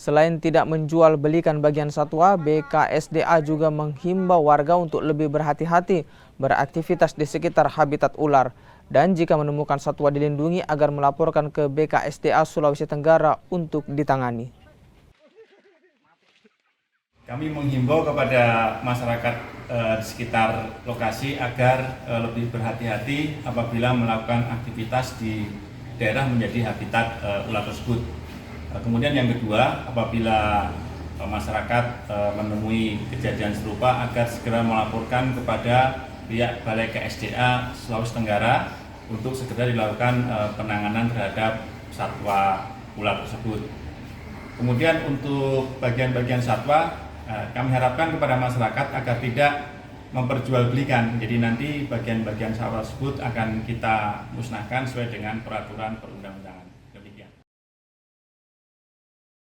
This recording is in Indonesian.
Selain tidak menjual belikan bagian satwa, BKSDA juga menghimbau warga untuk lebih berhati-hati beraktivitas di sekitar habitat ular. Dan jika menemukan satwa dilindungi agar melaporkan ke BKSDA Sulawesi Tenggara untuk ditangani. Kami menghimbau kepada masyarakat di sekitar lokasi agar lebih berhati-hati apabila melakukan aktivitas di daerah menjadi habitat ular tersebut. Kemudian yang kedua, apabila masyarakat menemui kejadian serupa agar segera melaporkan kepada pihak Balai KSDA Sulawesi Tenggara untuk segera dilakukan penanganan terhadap satwa ular tersebut. Kemudian untuk bagian-bagian satwa, kami harapkan kepada masyarakat agar tidak memperjualbelikan. Jadi nanti bagian-bagian satwa tersebut akan kita musnahkan sesuai dengan peraturan perundang-undangan.